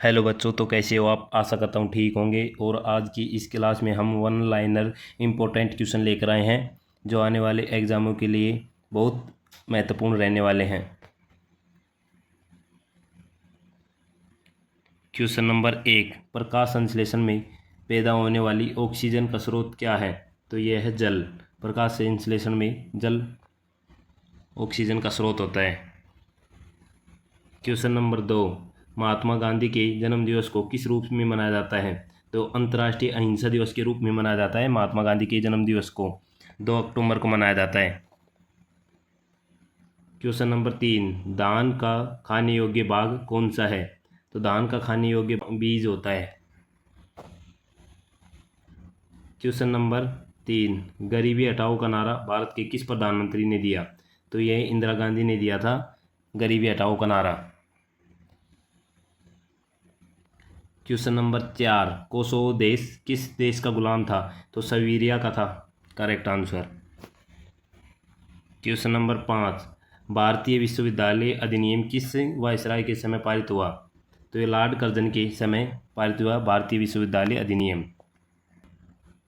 Hello बच्चों, तो कैसे हो आप? आशा करता हूँ ठीक होंगे। और आज की इस क्लास में हम वन लाइनर इम्पोर्टेंट क्वेश्चन लेकर आए हैं जो आने वाले एग्जामों के लिए बहुत महत्वपूर्ण रहने वाले हैं। क्वेश्चन नंबर 1, प्रकाश संश्लेषण में पैदा होने वाली ऑक्सीजन का स्रोत क्या है? तो यह है जल। प्रकाश संश्लेषण में जल ऑक्सीजन का स्रोत होता है। क्वेश्चन नंबर 2, महात्मा गांधी के जन्म दिवस को किस रूप में मनाया जाता है? तो अंतर्राष्ट्रीय अहिंसा दिवस के रूप में मनाया जाता है। महात्मा गांधी के जन्म दिवस को 2 अक्टूबर को मनाया जाता है। क्वेश्चन नंबर 3, धान का खाने योग्य भाग कौन सा है? तो धान का खाने योग्य बीज होता है। क्वेश्चन नंबर 3, गरीबी हटाओ का नारा भारत के किस प्रधानमंत्री ने दिया? तो यह इंदिरा गांधी ने दिया था, गरीबी हटाओ का नारा। क्वेश्चन नंबर 4, कोसोवो देश किस देश का गुलाम था? तो सर्बिया का था, करेक्ट आंसर। क्वेश्चन नंबर 5, भारतीय विश्वविद्यालय अधिनियम किस वायसराय के समय पारित हुआ? तो ये लॉर्ड कर्जन के समय पारित हुआ भारतीय विश्वविद्यालय अधिनियम।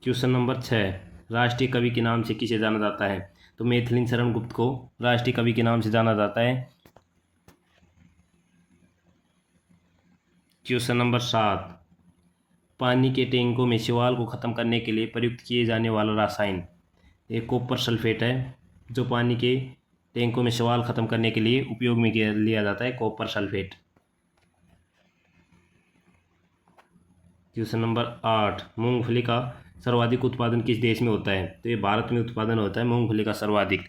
क्वेश्चन नंबर 6, राष्ट्रीय कवि के नाम से किसे जाना जाता है? तो मैथिली शरण गुप्त को राष्ट्रीय कवि के नाम से जाना जाता है। क्वेश्चन नंबर 7, पानी के टैंकों में शैवाल को ख़त्म करने के लिए प्रयुक्त किए जाने वाला रासायन एक कॉपर सल्फेट है, जो पानी के टैंकों में शैवाल ख़त्म करने के लिए उपयोग में लिया जाता है, कॉपर सल्फेट। क्वेश्चन नंबर 8, मूंगफली का सर्वाधिक उत्पादन किस देश में होता है? तो ये भारत में उत्पादन होता है मूंगफली का सर्वाधिक।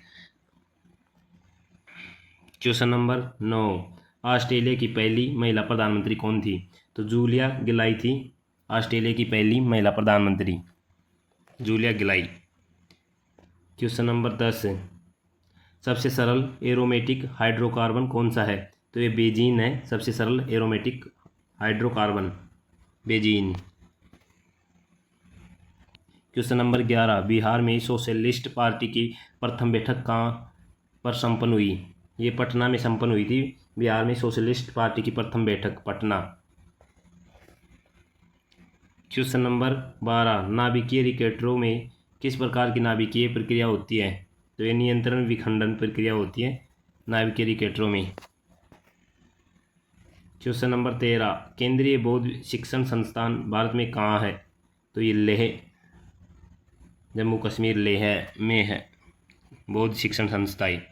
क्वेश्चन नंबर 9, ऑस्ट्रेलिया की पहली महिला प्रधानमंत्री कौन थी? तो जूलिया गिलाई थी ऑस्ट्रेलिया की पहली महिला प्रधानमंत्री, जूलिया गिलाई। क्वेश्चन नंबर 10, सबसे सरल एरोमेटिक हाइड्रोकार्बन कौन सा है? तो ये बेंजीन है, सबसे सरल aromatic hydrocarbon benzene. Question number 11, Bihar में सोशलिस्ट पार्टी की प्रथम बैठक कहाँ पर संपन्न हुई? ये पटना में संपन्न हुई थी। बिहार में सोशलिस्ट पार्टी की प्रथम बैठक पटना। क्वेश्चन नंबर 12, नाभिकीय रिएक्टरों में किस प्रकार की नाभिकीय प्रक्रिया होती है? तो ये नियंत्रण विखंडन प्रक्रिया होती है नाभिकीय रिएक्टरों में। क्वेश्चन नंबर 13, केंद्रीय बौद्ध शिक्षण संस्थान भारत में कहाँ है? तो ये लेह, जम्मू कश्मीर लेह में है बौद्ध शिक्षण संस्थान।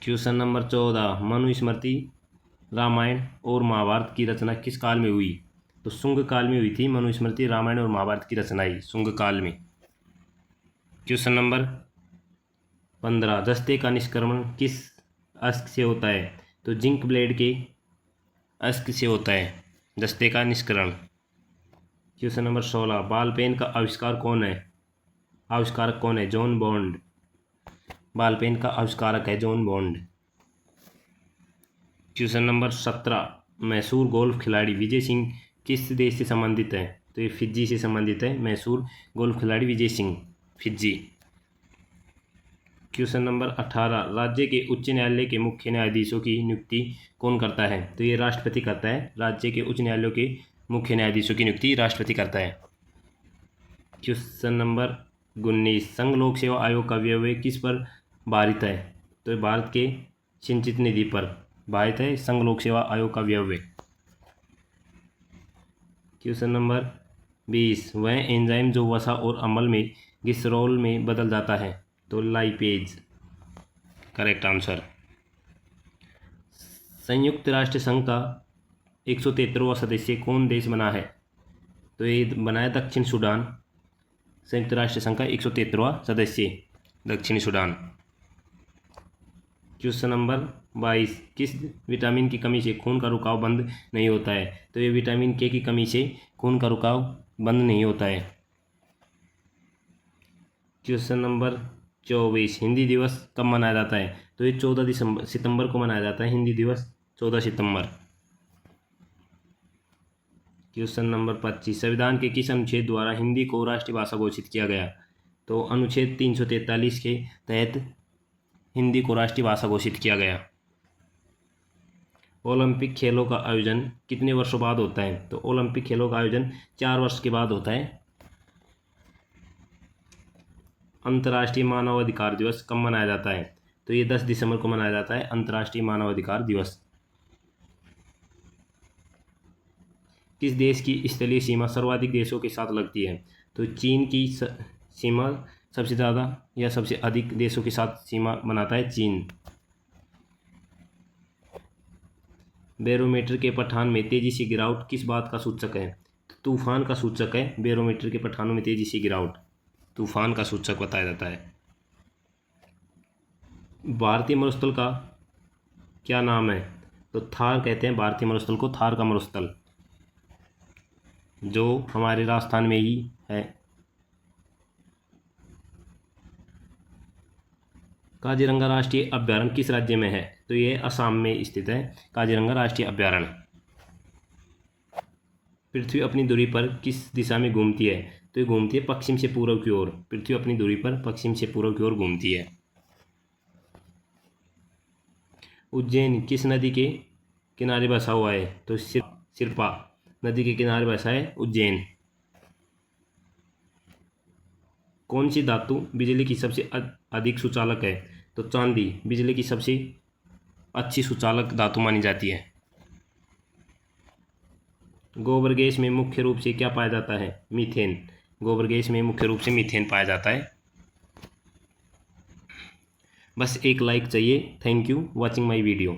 क्वेश्चन नंबर 14, मनुस्मृति, रामायण और महाभारत की रचना किस काल में हुई? तो शुंग काल में हुई थी मनुस्मृति, रामायण और महाभारत की रचनाएं शुंग काल में। क्वेश्चन नंबर 15, दस्ते का निष्क्रमण किस अस्क से होता है? तो जिंक ब्लेड के अस्क से होता है दस्ते का निष्करण। क्वेश्चन नंबर 16, बॉल पेन का आविष्कारक कौन है? John bond. बॉल पेन का आविष्कारक है John bond. Question number 17, Mysore golf खिलाड़ी विजय सिंह किस देश से संबंधित है? तो ये फिजी से संबंधित है, मैसूर गोल्फ खिलाड़ी Vijay Singh, Fiji. Question number 18, राज्य के उच्च न्यायालय के मुख्य न्यायाधीशों की नियुक्ति कौन करता है? तो ये राष्ट्रपति करता है। राज्य के उच्च न्यायालयों के मुख्य न्यायाधीशों की नियुक्ति राष्ट्रपति करता है। क्वेश्चन नंबर 19, संघ लोक सेवा आयोग का व्यय किस पर भारित है? तो ये भारत के सिंचित निधि पर भारित है संघ लोक सेवा आयोग का व्यय। क्वेश्चन नंबर 20, वह एंजाइम जो वसा और अम्ल में ग्लिसरॉल में बदल जाता है? तो लाइपेज, करेक्ट आंसर। संयुक्त राष्ट्र संघ का 173वां सदस्य कौन देश बना है? तो ये बना है दक्षिण सूडान। संयुक्त राष्ट्र संघ का 173वां सदस्य दक्षिणी सूडान। क्वेश्चन नंबर 22, किस विटामिन की कमी से खून का रुकाव बंद नहीं होता है? तो ये विटामिन के की कमी से खून का रुकाव बंद नहीं होता है। क्वेश्चन नंबर 24, हिंदी दिवस कब मनाया जाता है? तो ये 14 सितंबर को मनाया जाता है हिंदी दिवस, 14 सितंबर। क्वेश्चन नंबर 25, संविधान के किस अनुच्छेद द्वारा हिंदी को राष्ट्रीय भाषा घोषित किया गया? तो अनुच्छेद 343 के तहत हिंदी को राष्ट्रीय भाषा घोषित किया गया। ओलंपिक खेलों का आयोजन कितने वर्षों बाद होता है? तो ओलंपिक खेलों का आयोजन 4 वर्ष के बाद होता है। अंतर्राष्ट्रीय मानवाधिकार दिवस कब मनाया जाता है? तो ये 10 दिसंबर को मनाया जाता है, अंतर्राष्ट्रीय मानवाधिकार दिवस। किस देश की स्थलीय सीमा सर्वाधिक देशों के साथ लगती है? तो चीन की सीमा सबसे ज़्यादा या सबसे अधिक देशों के साथ सीमा बनाता है चीन। बैरोमीटर के पठान में तेजी से गिरावट किस बात का सूचक है? तूफान का सूचक है। बैरोमीटर के पठानों में तेजी से गिरावट तूफान का सूचक बताया जाता है। भारतीय मरुस्थल का क्या नाम है? तो थार कहते हैं भारतीय मरुस्थल को, थार का मरुस्थल, जो हमारे राजस्थान में ही है। काजीरंगा राष्ट्रीय अभयारण्य किस राज्य में है? तो ये असम में स्थित है, काजीरंगा राष्ट्रीय अभयारण्य। पृथ्वी अपनी धुरी पर किस दिशा में घूमती है? तो ये घूमती है पश्चिम से पूर्व की ओर। पृथ्वी अपनी धुरी पर पश्चिम से पूर्व की ओर घूमती है। उज्जैन किस नदी के किनारे बसा हुआ है? तो सिरपा नदी के किनारे बसा है उज्जैन। कौन सी धातु बिजली की सबसे अधिक सुचालक है? तो चांदी बिजली की सबसे अच्छी सुचालक धातु मानी जाती है। गोबर गैस में मुख्य रूप से क्या पाया जाता है? मीथेन। गोबर गैस में मुख्य रूप से मीथेन पाया जाता है। बस एक लाइक चाहिए। Thank you watching my video.